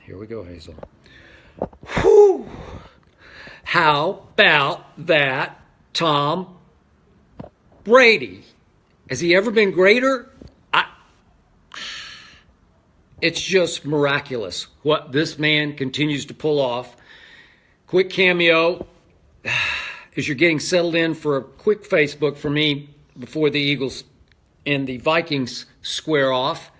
Here we go, Hazel. Whew! How about that Tom Brady? Has he ever been greater? It's just miraculous what this man continues to pull off. Quick cameo as you're getting settled in for a quick Facebook for me before the Eagles and the Vikings square off.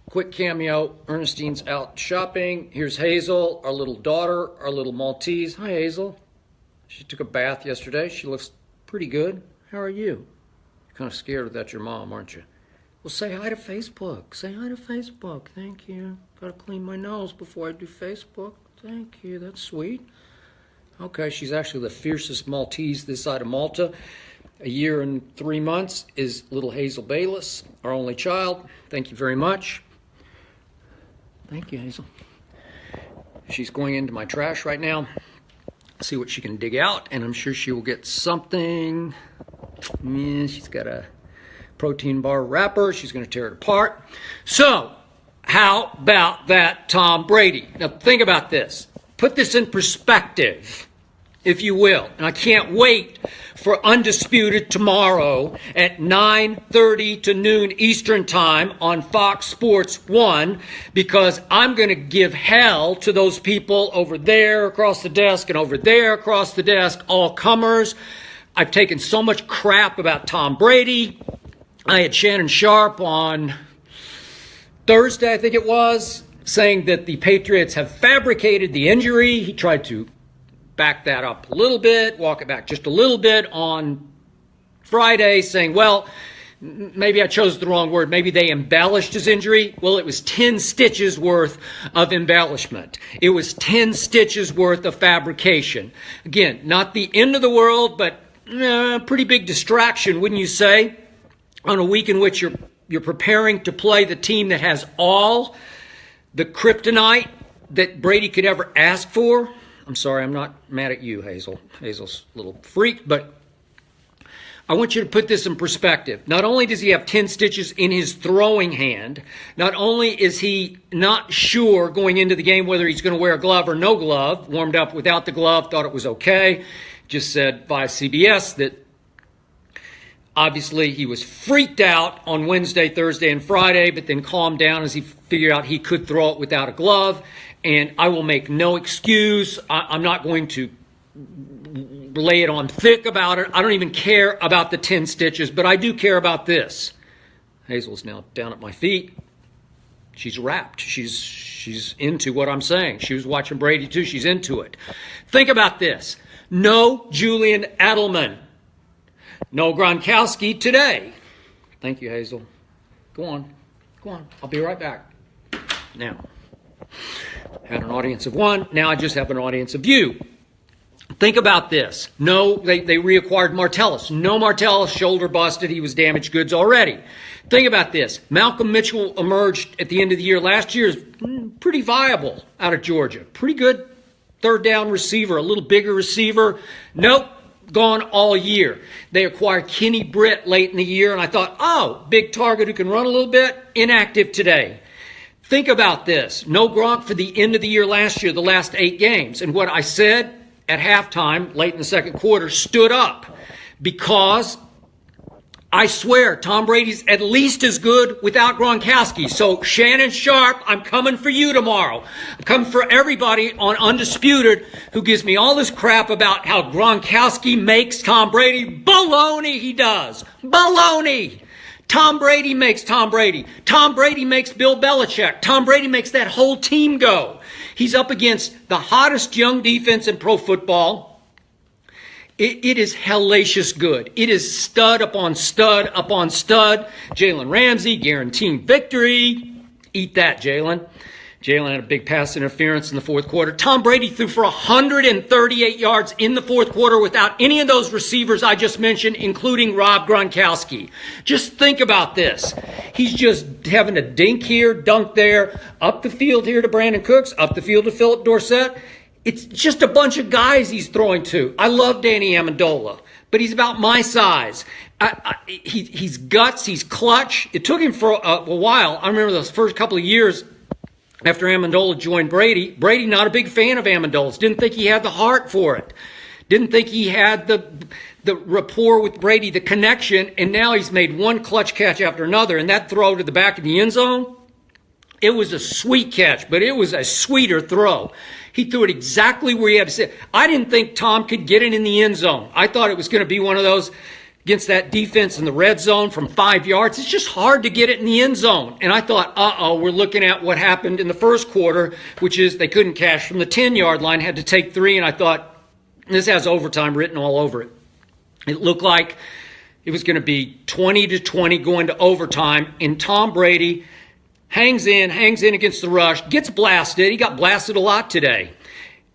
Quick cameo, Ernestine's out shopping. Here's Hazel, our little daughter, our little Maltese. Hi, Hazel. She took a bath yesterday. She looks pretty good. How are you? You're kind of scared that your mom, aren't you? Well, say hi to Facebook. Say hi to Facebook. Thank you. Got to clean my nose before I do Facebook. Thank you. That's sweet. Okay, she's actually the fiercest Maltese this side of Malta. A year and 3 months is little Hazel Bayless, our only child. Thank you very much. Thank you, Hazel. She's going into my trash right now. See what she can dig out, and I'm sure she will get something. Yeah, she's got a protein bar wrapper. She's going to tear it apart. So, how about that Tom Brady? Now, think about this. Put this in perspective, if you will. And I can't wait for Undisputed tomorrow at 9:30 to noon Eastern Time on Fox Sports 1, because I'm going to give hell to those people over there across the desk and over there across the desk, all comers. I've taken so much crap about Tom Brady. I had Shannon Sharp on Thursday, I think it was, saying that the Patriots have fabricated the injury. He tried to back that up a little bit, walk it back just a little bit on Friday, saying, well, maybe I chose the wrong word. Maybe they embellished his injury. Well, it was 10 stitches worth of embellishment. It was 10 stitches worth of fabrication. Again, not the end of the world, but pretty big distraction, wouldn't you say, on a week in which you're preparing to play the team that has all the kryptonite that Brady could ever ask for. I'm sorry, I'm not mad at you, Hazel. Hazel's a little freak, but I want you to put this in perspective. Not only does he have 10 stitches in his throwing hand, not only is he not sure going into the game whether he's going to wear a glove or no glove, warmed up without the glove, thought it was okay, just said via CBS that obviously he was freaked out on Wednesday, Thursday, and Friday, but then calmed down as he figured out he could throw it without a glove. And I will make no excuse. I'm not going to lay it on thick about it. I don't even care about the 10 stitches, but I do care about this. Hazel's now down at my feet. She's rapt. She's into what I'm saying. She was watching Brady too. She's into it. Think about this. No Julian Edelman. No Gronkowski today. Thank you, Hazel. Go on. I'll be right back. Now, had an audience of one. Now I just have an audience of you. Think about this. No, they reacquired Martellus. No Martellus, shoulder busted. He was damaged goods already. Think about this. Malcolm Mitchell emerged at the end of the year last year as pretty viable out of Georgia. Pretty good third down receiver, a little bigger receiver. Nope. Gone all year. They acquired Kenny Britt late in the year, and I thought, oh, big target who can run a little bit, inactive today. Think about this. No Gronk for the end of the year last year, the last 8 games. And what I said at halftime, late in the second quarter, stood up, because I swear Tom Brady's at least as good without Gronkowski. So Shannon Sharp, I'm coming for you tomorrow. I'm coming for everybody on Undisputed who gives me all this crap about how Gronkowski makes Tom Brady. Baloney, he does. Baloney. Tom Brady makes Tom Brady. Tom Brady makes Bill Belichick. Tom Brady makes that whole team go. He's up against the hottest young defense in pro football. It is hellacious good. It is stud upon stud upon stud. Jalen Ramsey guaranteeing victory. Eat that, Jalen. Jalen had a big pass interference in the fourth quarter. Tom Brady threw for 138 yards in the fourth quarter without any of those receivers I just mentioned, including Rob Gronkowski. Just think about this. He's just having a dink here, dunk there, up the field here to Brandon Cooks, up the field to Philip Dorsett. It's just a bunch of guys he's throwing to. I love Danny Amendola, but he's about my size. He's guts. He's clutch. It took him for a while. I remember those first couple of years after Amendola joined Brady. Brady, not a big fan of Amendola's. Didn't think he had the heart for it. Didn't think he had the rapport with Brady, the connection. And now he's made one clutch catch after another. And that throw to the back of the end zone, it was a sweet catch, but it was a sweeter throw. He threw it exactly where he had to sit. I didn't think Tom could get it in the end zone. I thought it was going to be one of those against that defense in the red zone from 5 yards. It's just hard to get it in the end zone. And I thought, we're looking at what happened in the first quarter, which is they couldn't cash from the 10-yard line, had to take 3. And I thought, this has overtime written all over it. It looked like it was going to be 20-20 going to overtime. And Tom Brady hangs in against the rush, gets blasted. He got blasted a lot today.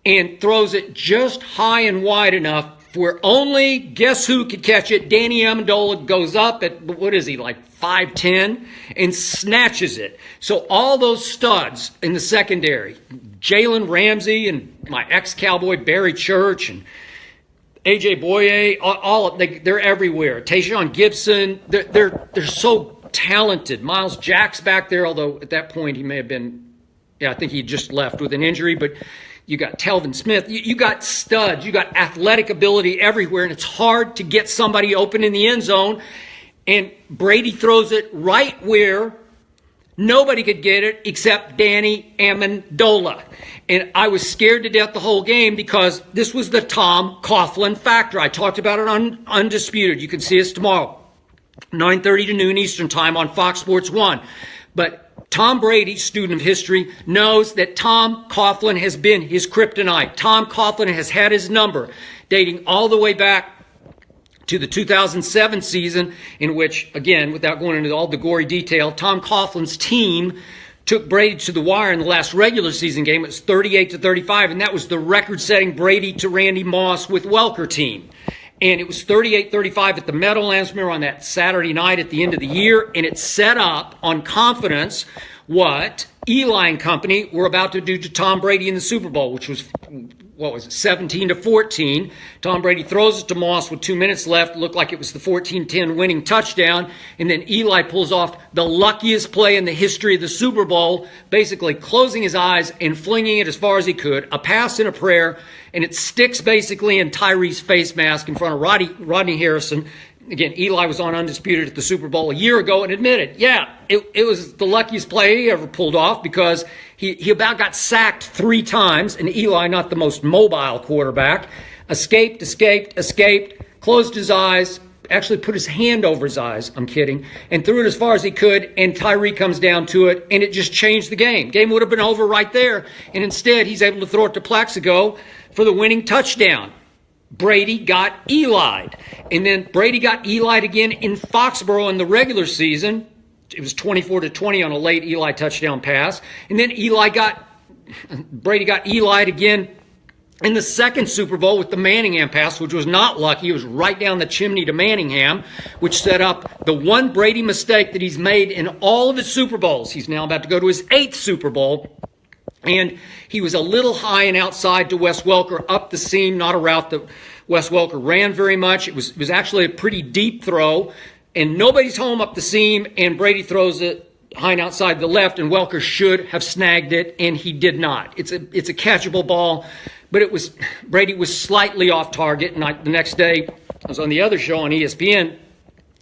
And throws it just high and wide enough where only, guess who could catch it? Danny Amendola goes up at, what is he, like 5'10", and snatches it. So all those studs in the secondary, Jalen Ramsey and my ex-Cowboy Barry Church and A.J. Boye, they're everywhere. Tayshaun Gibson, they're so talented. Miles Jack's back there, although at that point he may have been, I think he just left with an injury, but you got Telvin Smith. You got studs. You got athletic ability everywhere, and it's hard to get somebody open in the end zone. And Brady throws it right where nobody could get it except Danny Amendola. And I was scared to death the whole game because this was the Tom Coughlin factor. I talked about it on Undisputed. You can see us tomorrow, 9:30 to noon Eastern Time on Fox Sports 1. But Tom Brady, student of history, knows that Tom Coughlin has been his kryptonite. Tom Coughlin has had his number dating all the way back to the 2007 season, in which, again, without going into all the gory detail, Tom Coughlin's team took Brady to the wire in the last regular season game. It was 38-35, and that was the record-setting Brady to Randy Moss with Welker team. And it was 38-35 at the Meadowlands, remember, on that Saturday night at the end of the year. And it set up on confidence what Eli and company were about to do to Tom Brady in the Super Bowl, which was, 17-14. Tom Brady throws it to Moss with 2 minutes left. Looked like it was the 14-10 winning touchdown. And then Eli pulls off the luckiest play in the history of the Super Bowl, basically closing his eyes and flinging it as far as he could, a pass and a prayer. And it sticks basically in Tyree's face mask in front of Rodney Harrison. Again, Eli was on Undisputed at the Super Bowl a year ago and admitted, it was the luckiest play he ever pulled off because he about got sacked 3 times. And Eli, not the most mobile quarterback, escaped, closed his eyes, actually put his hand over his eyes, I'm kidding, and threw it as far as he could, and Tyree comes down to it, and it just changed the game. Game would have been over right there, and instead he's able to throw it to Plaxico for the winning touchdown. Brady got Eli'd. And then Brady got Eli'd again in Foxborough in the regular season. It was 24-20 on a late Eli touchdown pass. And then Brady got Eli'd again in the second Super Bowl with the Manningham pass, which was not lucky. It was right down the chimney to Manningham, which set up the one Brady mistake that he's made in all of his Super Bowls. He's now about to go to his 8th Super Bowl. And he was a little high and outside to Wes Welker up the seam, not a route that Wes Welker ran very much. It was actually a pretty deep throw, and nobody's home up the seam, and Brady throws it high and outside the left, and Welker should have snagged it, and he did not. It's a catchable ball, but Brady was slightly off target, and the next day I was on the other show on ESPN,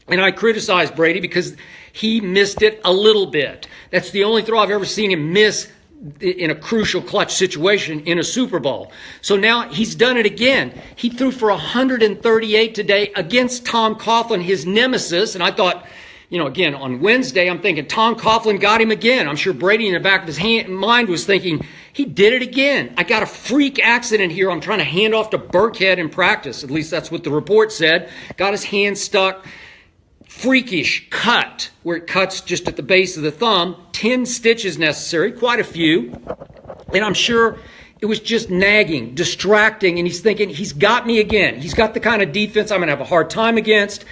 and I criticized Brady because he missed it a little bit. That's the only throw I've ever seen him miss in a crucial clutch situation in a Super Bowl. So now he's done it again. He threw for 138 today against Tom Coughlin, his nemesis. And I thought, again, on Wednesday, I'm thinking Tom Coughlin got him again. I'm sure Brady in the back of his mind was thinking, he did it again. I got a freak accident here. I'm trying to hand off to Burkhead in practice. At least that's what the report said. Got his hand stuck. Freakish cut, where it cuts just at the base of the thumb. 10 stitches necessary, quite a few. And I'm sure it was just nagging, distracting, and he's thinking, he's got me again. He's got the kind of defense I'm going to have a hard time against,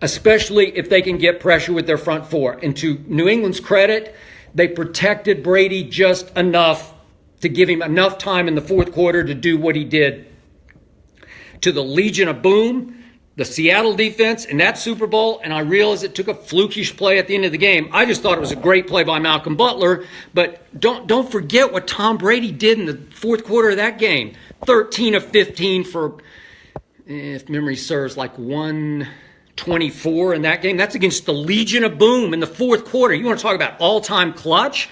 especially if they can get pressure with their front four. And to New England's credit, they protected Brady just enough to give him enough time in the fourth quarter to do what he did. To the Legion of Boom, the Seattle defense in that Super Bowl, and I realize it took a flukish play at the end of the game. I just thought it was a great play by Malcolm Butler, but don't forget what Tom Brady did in the fourth quarter of that game. 13 of 15 for, if memory serves, like 124 in that game. That's against the Legion of Boom in the fourth quarter. You want to talk about all-time clutch?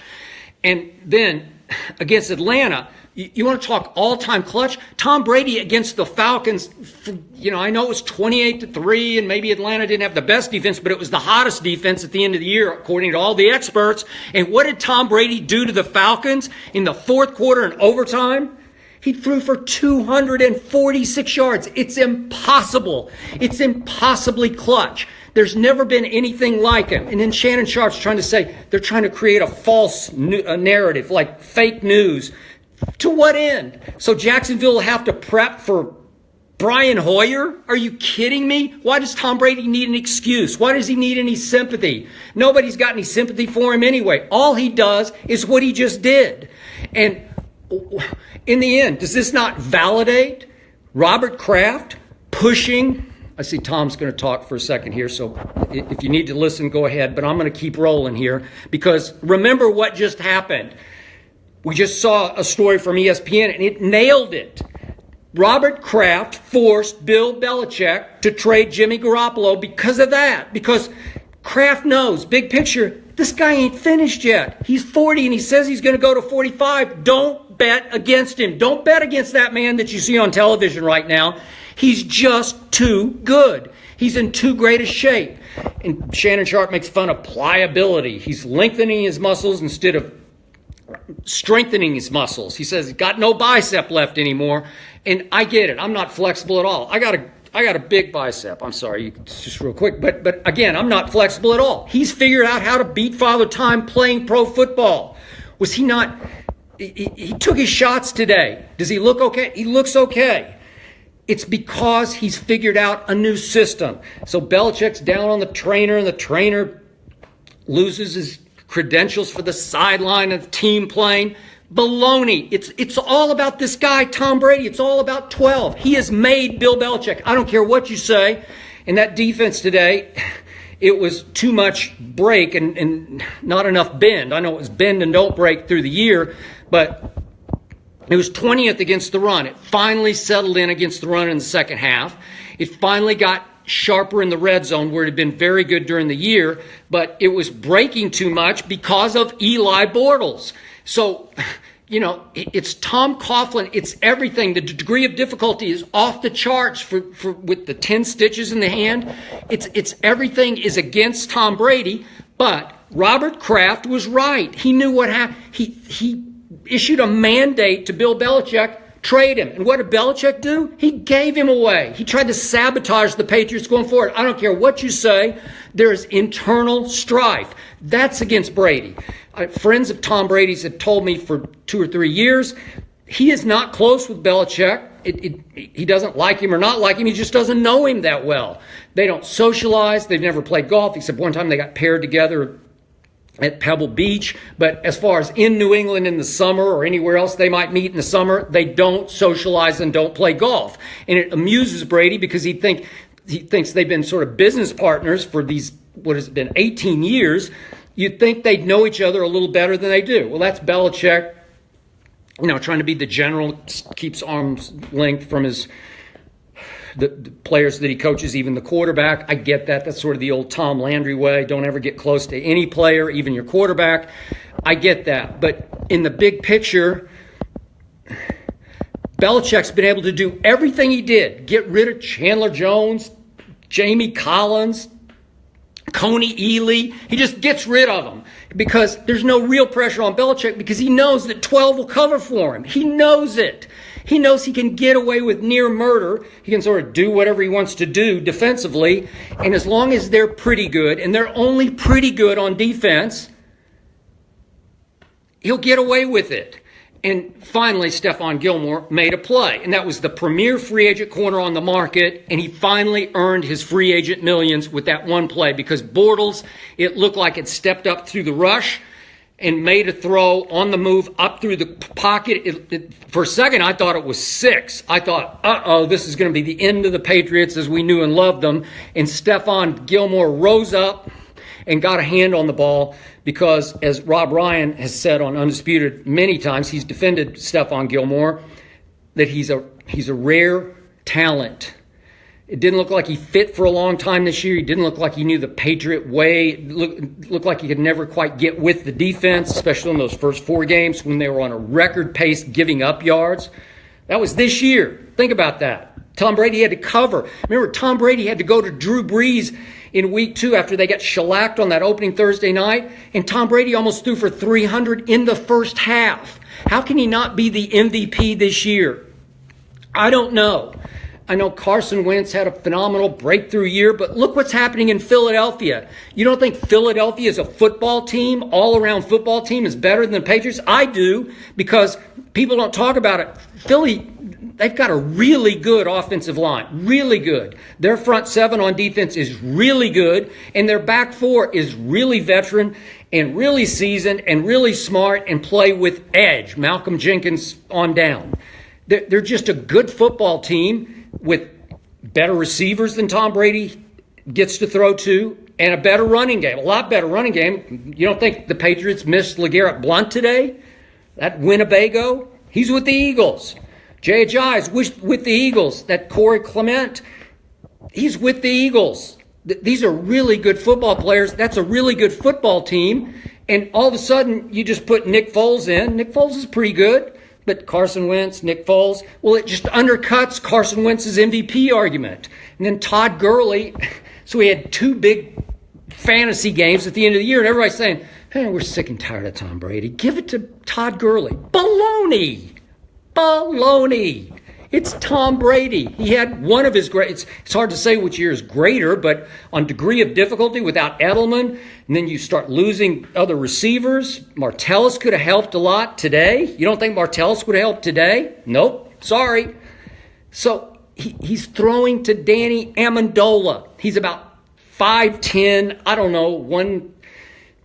And then against Atlanta, you want to talk all-time clutch? Tom Brady against the Falcons, I know it was 28-3, and maybe Atlanta didn't have the best defense, but it was the hottest defense at the end of the year, according to all the experts. And what did Tom Brady do to the Falcons in the fourth quarter and overtime? He threw for 246 yards. It's impossible. It's impossibly clutch. There's never been anything like him. And then Shannon Sharp's trying to say they're trying to create a false narrative, like fake news. To what end? So Jacksonville will have to prep for Brian Hoyer? Are you kidding me? Why does Tom Brady need an excuse? Why does he need any sympathy? Nobody's got any sympathy for him anyway. All he does is what he just did. And in the end, does this not validate Robert Kraft pushing? I see Tom's going to talk for a second here, so if you need to listen, go ahead. But I'm going to keep rolling here because remember what just happened. We just saw a story from ESPN, and it nailed it. Robert Kraft forced Bill Belichick to trade Jimmy Garoppolo because of that. Because Kraft knows, big picture, this guy ain't finished yet. He's 40, and he says he's going to go to 45. Don't bet against him. Don't bet against that man that you see on television right now. He's just too good. He's in too great a shape. And Shannon Sharp makes fun of pliability. He's lengthening his muscles instead of strengthening his muscles. He says he's got no bicep left anymore. And I get it. I'm not flexible at all. I got a big bicep. I'm sorry, just real quick. But again, I'm not flexible at all. He's figured out how to beat Father Time playing pro football. Was he not? He took his shots today. Does he look okay? He looks okay. It's because he's figured out a new system. So Belichick's down on the trainer, and the trainer loses his credentials for the sideline of team playing. Baloney. It's all about this guy, Tom Brady. It's all about 12. He has made Bill Belichick. I don't care what you say. And that defense today, it was too much break and not enough bend. I know it was bend and don't break through the year, but it was 20th against the run. It finally settled in against the run in the second half. It finally got sharper in the red zone where it had been very good during the year, but it was breaking too much because of Eli Bortles. So, it's Tom Coughlin. It's everything. The degree of difficulty is off the charts for with the 10 stitches in the hand. It's everything is against Tom Brady, but Robert Kraft was right. He knew what happened. He issued a mandate to Bill Belichick, trade him. And what did Belichick do? He gave him away. He tried to sabotage the Patriots going forward. I don't care what you say. There's internal strife. That's against Brady. Friends of Tom Brady's have told me for 2 or 3 years, he is not close with Belichick. He doesn't like him or not like him. He just doesn't know him that well. They don't socialize. They've never played golf, except one time they got paired together at Pebble Beach. But as far as in New England in the summer or anywhere else they might meet in the summer, they don't socialize and don't play golf. And it amuses Brady because he thinks they've been sort of business partners for these, what has it been, 18 years. You'd think they'd know each other a little better than they do. Well, that's Belichick, trying to be the general, keeps arm's length from the players that he coaches, even the quarterback. I get that. That's sort of the old Tom Landry way. Don't ever get close to any player, even your quarterback. I get that. But in the big picture, Belichick's been able to do everything he did. Get rid of Chandler Jones, Jamie Collins, Coney Ely. He just gets rid of them because there's no real pressure on Belichick because he knows that 12 will cover for him. He knows it. He knows he can get away with near murder. He can sort of do whatever he wants to do defensively. And as long as they're pretty good, and they're only pretty good on defense, he'll get away with it. And finally, Stephon Gilmore made a play. And that was the premier free agent corner on the market. And he finally earned his free agent millions with that one play because Bortles, it looked like it stepped up through the rush. and made a throw on the move up through the pocket. For a second, I thought it was 6. I thought, this is going to be the end of the Patriots as we knew and loved them. And Stephon Gilmore rose up and got a hand on the ball because, as Rob Ryan has said on Undisputed many times, he's defended Stephon Gilmore, that he's a rare talent. It didn't look like he fit for a long time this year. He didn't look like he knew the Patriot way. It looked like he could never quite get with the defense, especially in those first 4 games when they were on a record pace giving up yards. That was this year. Think about that. Tom Brady had to cover. Remember, Tom Brady had to go to Drew Brees in week 2 after they got shellacked on that opening Thursday night, and Tom Brady almost threw for 300 in the first half. How can he not be the MVP this year? I don't know. I know Carson Wentz had a phenomenal breakthrough year, but look what's happening in Philadelphia. You don't think Philadelphia as a football team, all-around football team, is better than the Patriots? I do, because people don't talk about it. Philly, they've got a really good offensive line, really good. Their front 7 on defense is really good, and their back 4 is really veteran and really seasoned and really smart and play with edge. Malcolm Jenkins on down. They're just a good football team with better receivers than Tom Brady gets to throw to, and a better running game, a lot better running game. You don't think the Patriots missed LeGarrette Blount today? That Winnebago? He's with the Eagles. Jay Ajayi is with the Eagles. That Corey Clement, he's with the Eagles. These are really good football players. That's a really good football team. And all of a sudden, you just put Nick Foles in. Nick Foles is pretty good. But Carson Wentz, Nick Foles, well, it just undercuts Carson Wentz's MVP argument. And then Todd Gurley, so we had 2 big fantasy games at the end of the year, and everybody's saying, hey, we're sick and tired of Tom Brady. Give it to Todd Gurley. Baloney. Baloney. It's Tom Brady. He had one of his great, it's hard to say which year is greater, but on degree of difficulty without Edelman, and then you start losing other receivers. Martellus could have helped a lot today. You don't think Martellus would have helped today? Nope. Sorry. So he's throwing to Danny Amendola. He's about 5'10", I don't know,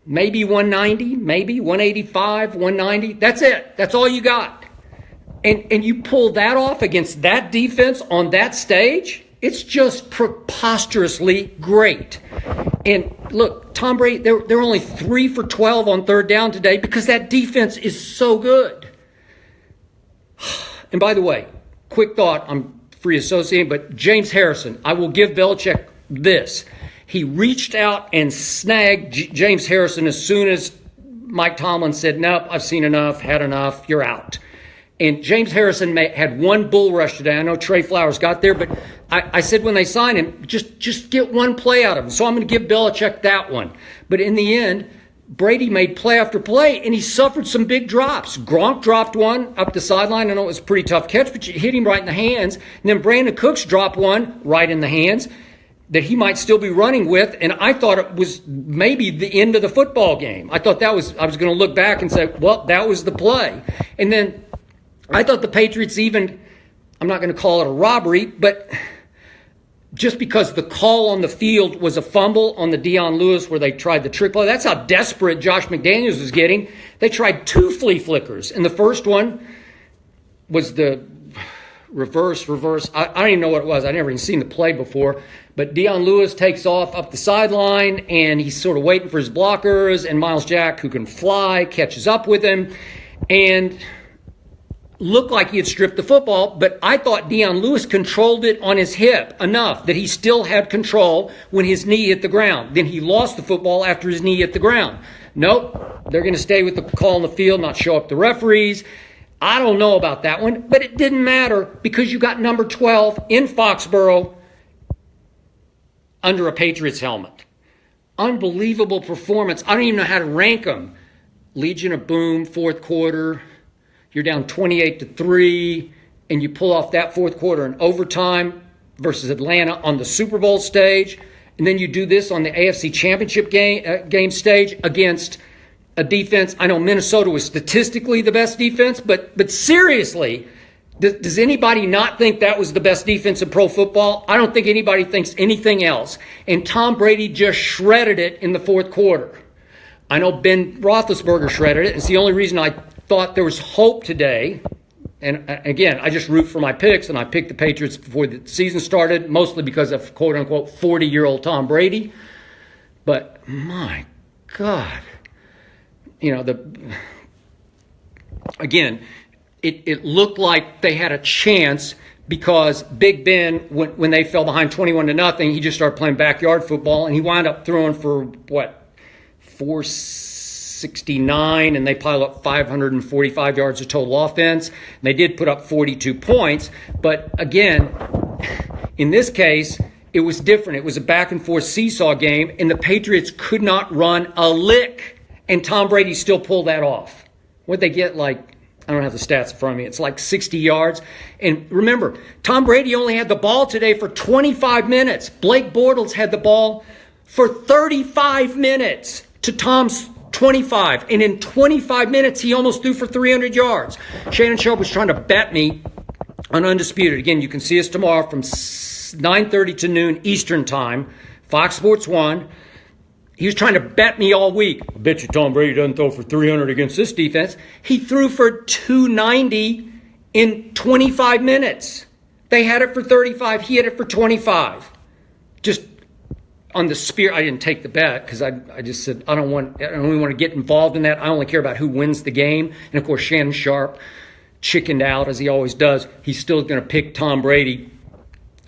maybe 190, maybe 185, 190. That's it. That's all you got. And you pull that off against that defense on that stage, it's just preposterously great. And look, Tom Brady, they're only 3 for 12 on 3rd down today because that defense is so good. And by the way, quick thought, I'm free associating, but James Harrison, I will give Belichick this. He reached out and snagged James Harrison as soon as Mike Tomlin said, nope, I've seen enough, had enough, you're out. And James Harrison had 1 bull rush today. I know Trey Flowers got there, but I said when they signed him, just get 1 play out of him. So I'm going to give Belichick that one. But in the end, Brady made play after play, and he suffered some big drops. Gronk dropped one up the sideline. I know it was a pretty tough catch, but you hit him right in the hands. And then Brandon Cooks dropped one right in the hands that he might still be running with, and I thought it was maybe the end of the football game. I thought I was going to look back and say, well, that was the play. And then I thought the Patriots even, I'm not going to call it a robbery, but just because the call on the field was a fumble on the Dion Lewis where they tried the trick play, that's how desperate Josh McDaniels was getting. They tried 2 flea flickers, and the first one was the reverse. I don't even know what it was. I'd never even seen the play before. But Dion Lewis takes off up the sideline, and he's sort of waiting for his blockers, and Miles Jack, who can fly, catches up with him, and looked like he had stripped the football, but I thought Dion Lewis controlled it on his hip enough that he still had control when his knee hit the ground. Then he lost the football after his knee hit the ground. Nope, they're going to stay with the call on the field, not show up the referees. I don't know about that one, but it didn't matter because you got number 12 in Foxborough under a Patriots helmet. Unbelievable performance. I don't even know how to rank them. Legion of Boom, 4th quarter. You're down 28-3, and you pull off that 4th quarter in overtime versus Atlanta on the Super Bowl stage, and then you do this on the AFC Championship game stage against a defense. I know Minnesota was statistically the best defense, but seriously, does anybody not think that was the best defense in pro football? I don't think anybody thinks anything else. And Tom Brady just shredded it in the 4th quarter. I know Ben Roethlisberger shredded it. It's the only reason I thought there was hope today. And again, I just root for my picks, and I picked the Patriots before the season started, mostly because of quote-unquote 40-year-old Tom Brady. But my God, it looked like they had a chance because Big Ben, when they fell behind 21-0, he just started playing backyard football, and he wound up throwing for, 469, and they piled up 545 yards of total offense. And they did put up 42 points, but again, in this case, it was different. It was a back-and-forth seesaw game, and the Patriots could not run a lick, and Tom Brady still pulled that off. What'd they get, I don't have the stats in front of me. It's like 60 yards. And remember, Tom Brady only had the ball today for 25 minutes. Blake Bortles had the ball for 35 minutes to Tom's 25. And in 25 minutes, he almost threw for 300 yards. Shannon Sharp was trying to bet me on Undisputed. Again, you can see us tomorrow from 9:30 to noon Eastern Time, Fox Sports 1. He was trying to bet me all week. I bet you Tom Brady doesn't throw for 300 against this defense. He threw for 290 in 25 minutes. They had it for 35. He had it for 25. Just on the spirit, I didn't take the bet because I just said I don't want to get involved in that. I only care about who wins the game. And, of course, Shannon Sharp chickened out, as he always does. He's still going to pick Tom Brady.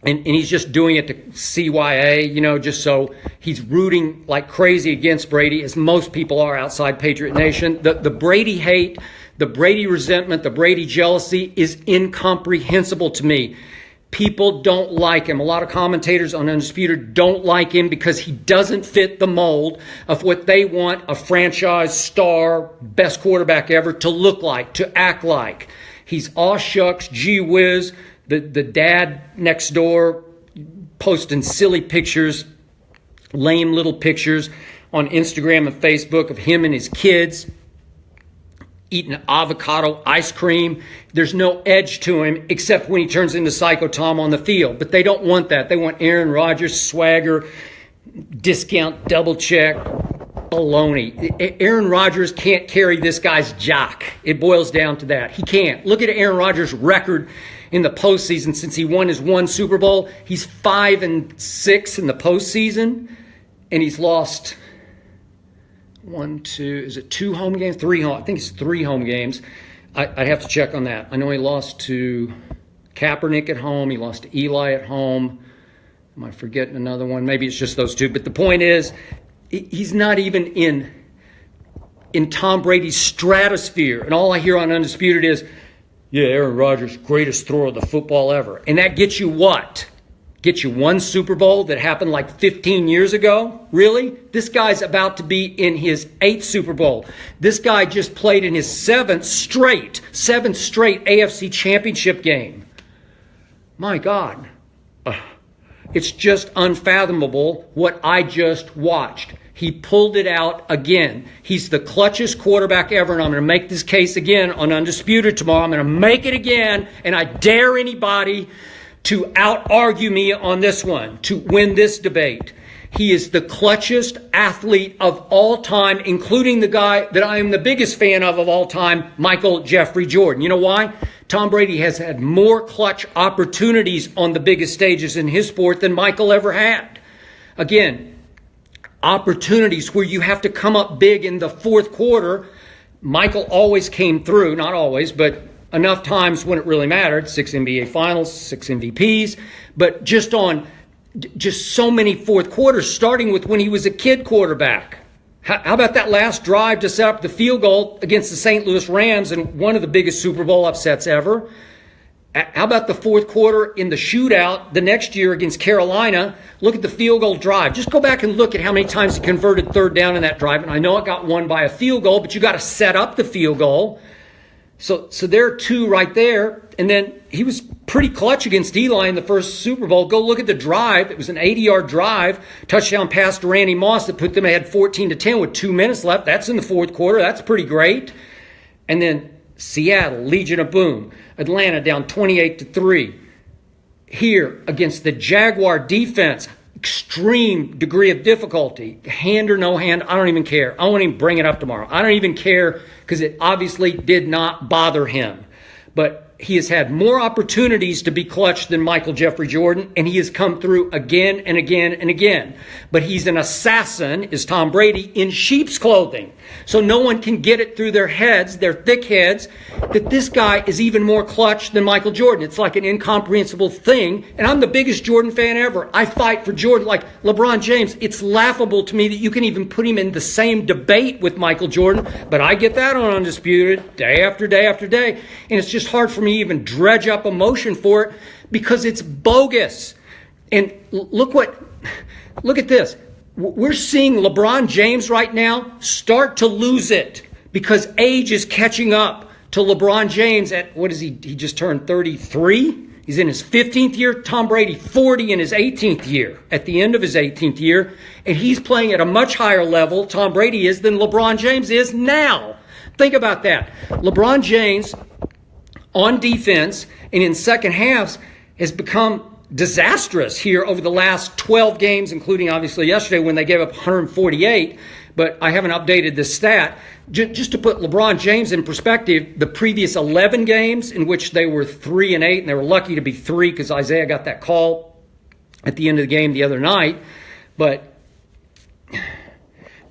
And he's just doing it to CYA, just so he's rooting like crazy against Brady, as most people are outside Patriot Nation. The Brady hate, the Brady resentment, the Brady jealousy is incomprehensible to me. People don't like him. A lot of commentators on Undisputed don't like him because he doesn't fit the mold of what they want a franchise star, best quarterback ever to look like, to act like. He's aw shucks, gee whiz. The dad next door posting silly pictures, lame little pictures on Instagram and Facebook of him and his kids eating avocado ice cream. There's no edge to him except when he turns into Psycho Tom on the field. But they don't want that. They want Aaron Rodgers swagger, discount, double check, baloney. Aaron Rodgers can't carry this guy's jock. It boils down to that. He can't. Look at Aaron Rodgers' record in the postseason since he won his one Super Bowl. He's 5-6 in the postseason, and he's lost two home games? I think it's 3 home games. I'd have to check on that. I know he lost to Kaepernick at home. He lost to Eli at home. Am I forgetting another one? Maybe it's just those 2. But the point is, he's not even in Tom Brady's stratosphere. And all I hear on Undisputed is, yeah, Aaron Rodgers, greatest thrower of the football ever. And that gets you what? Get you one Super Bowl that happened like 15 years ago? Really? This guy's about to be in his 8th Super Bowl. This guy just played in his 7th straight AFC Championship game. My God. It's just unfathomable what I just watched. He pulled it out again. He's the clutchest quarterback ever, and I'm going to make this case again on Undisputed tomorrow. I'm going to make it again, and I dare anybody to out-argue me on this one, to win this debate. He is the clutchest athlete of all time, including the guy that I am the biggest fan of all time, Michael Jeffrey Jordan. You know why? Tom Brady has had more clutch opportunities on the biggest stages in his sport than Michael ever had. Again, opportunities where you have to come up big in the fourth quarter. Michael always came through, not always, but enough times when it really mattered. 6 NBA Finals, 6 MVPs, but just so many fourth quarters, starting with when he was a kid quarterback. How about that last drive to set up the field goal against the St. Louis Rams in one of the biggest Super Bowl upsets ever? How about the fourth quarter in the shootout the next year against Carolina? Look at the field goal drive. Just go back and look at how many times he converted third down in that drive. And I know it got won by a field goal, but you got to set up the field goal. So there are 2 right there. And then he was pretty clutch against Eli in the first Super Bowl. Go look at the drive. It was an 80-yard drive, touchdown pass to Randy Moss that put them ahead 14-10 with 2 minutes left. That's in the fourth quarter. That's pretty great. And then Seattle, Legion of Boom. Atlanta down 28-3. Here against the Jaguar defense. extreme degree of difficulty, hand or no hand, I don't even care. I won't even bring it up tomorrow. I don't even care because it obviously did not bother him. But he has had more opportunities to be clutch than Michael Jeffrey Jordan, and he has come through again and again and again. But he's an assassin, is Tom Brady, in sheep's clothing. So no one can get it through their heads, their thick heads, that this guy is even more clutch than Michael Jordan. It's like an incomprehensible thing. And I'm the biggest Jordan fan ever. I fight for Jordan like LeBron James. It's laughable to me that you can even put him in the same debate with Michael Jordan. But I get that on Undisputed day after day after day. And it's just hard for me to even dredge up emotion for it because it's bogus. And look at this. We're seeing LeBron James right now start to lose it because age is catching up to LeBron James at, what is he? He just turned 33. He's in his 15th year. Tom Brady, 40 in his 18th year, at the end of his 18th year. And he's playing at a much higher level, Tom Brady is, than LeBron James is now. Think about that. LeBron James on defense and in second halves has become disastrous here over the last 12 games, including obviously yesterday when they gave up 148. But I haven't updated this stat. Just to put LeBron James in perspective, the previous 11 games in which they were 3-8, and they were lucky to be 3 because Isaiah got that call at the end of the game the other night. But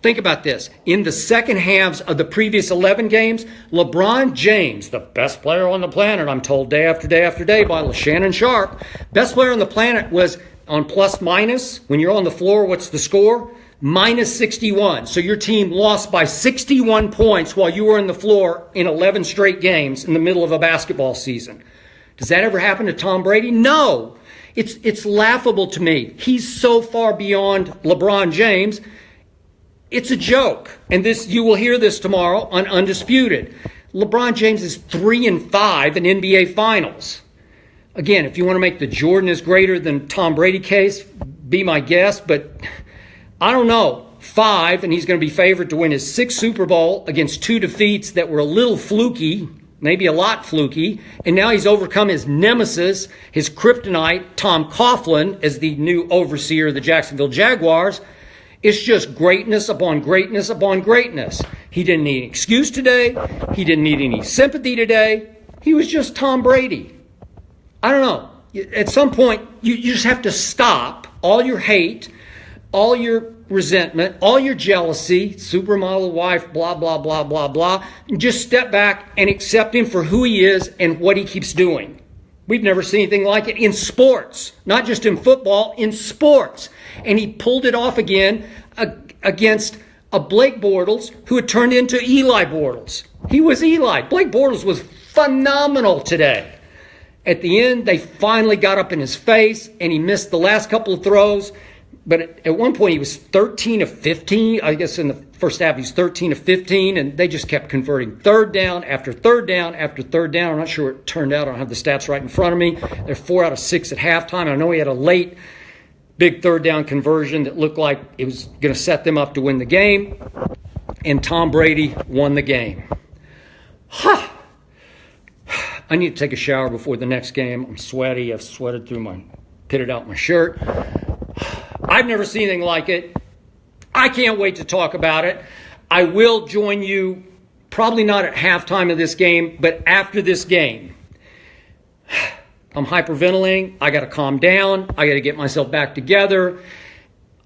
think about this. In the second halves of the previous 11 games, LeBron James, the best player on the planet, I'm told day after day after day by Shannon Sharp, best player on the planet, was on plus minus. When you're on the floor, what's the score? Minus 61. So your team lost by 61 points while you were on the floor in 11 straight games in the middle of a basketball season. Does that ever happen to Tom Brady? No. It's laughable to me. He's so far beyond LeBron James. It's a joke. And this, you will hear this tomorrow on Undisputed. LeBron James is 3-5 in NBA Finals. Again, if you want to make the Jordan is greater than Tom Brady case, be my guest. But I don't know. 5, and he's going to be favored to win his 6th Super Bowl against 2 defeats that were a little fluky, maybe a lot fluky. And now he's overcome his nemesis, his kryptonite, Tom Coughlin, as the new overseer of the Jacksonville Jaguars. It's just greatness upon greatness upon greatness. He didn't need an excuse today. He didn't need any sympathy today. He was just Tom Brady. I don't know. At some point, you just have to stop all your hate, all your resentment, all your jealousy, supermodel wife, blah, blah, blah, blah, blah. And just step back and accept him for who he is and what he keeps doing. We've never seen anything like it in sports, not just in football, in sports. And he pulled it off again against a Blake Bortles who had turned into Eli Bortles. He was Eli. Blake Bortles was phenomenal today. At the end, they finally got up in his face, and he missed the last couple of throws. But at one point, he was 13 of 15. I guess in the first half, he's 13 of 15, and they just kept converting third down after third down after third down. I'm not sure what it turned out. I don't have the stats right in front of me. They're 4 out of 6 at halftime. I know he had a late big third down conversion that looked like it was going to set them up to win the game, and Tom Brady won the game. Ha! I need to take a shower before the next game. I'm sweaty. I've sweated through pitted out my shirt. I've never seen anything like it. I can't wait to talk about it. I will join you, probably not at halftime of this game, but after this game. I'm hyperventilating. I got to calm down. I got to get myself back together.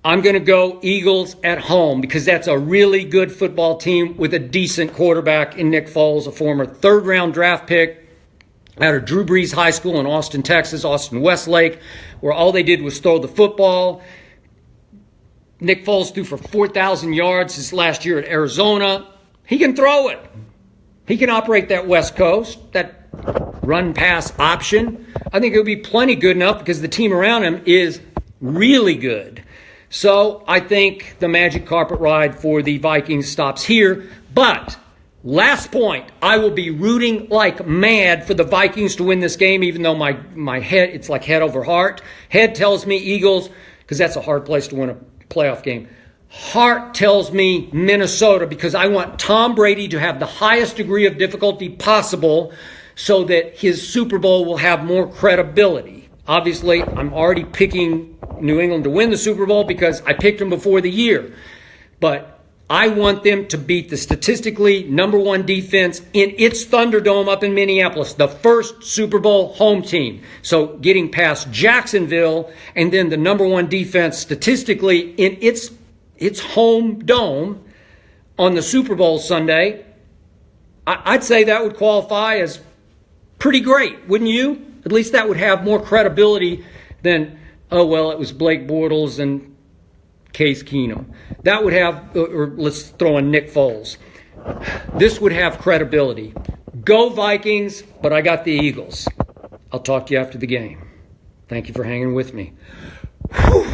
I'm going to go Eagles at home because that's a really good football team with a decent quarterback in Nick Foles, a former third-round draft pick out of Drew Brees High School in Austin, Texas, Austin Westlake, where all they did was throw the football. Nick Foles threw for 4,000 yards his last year at Arizona. He can throw it. He can operate that West Coast, that run-pass option. I think it would be plenty good enough because the team around him is really good. So I think the magic carpet ride for the Vikings stops here. But last point, I will be rooting like mad for the Vikings to win this game, even though my head, it's like head over heart. Head tells me Eagles, because that's a hard place to win a playoff game. Heart tells me Minnesota, because I want Tom Brady to have the highest degree of difficulty possible so that his Super Bowl will have more credibility. Obviously, I'm already picking New England to win the Super Bowl because I picked them before the year. But I want them to beat the statistically number one defense in its Thunderdome up in Minneapolis, the first Super Bowl home team. So getting past Jacksonville and then the number one defense statistically in its home dome on the Super Bowl Sunday, I'd say that would qualify as pretty great, wouldn't you? At least that would have more credibility than, oh, well, it was Blake Bortles and Case Keenum. That would have, or let's throw in Nick Foles. This would have credibility. Go Vikings, but I got the Eagles. I'll talk to you after the game. Thank you for hanging with me. Whew.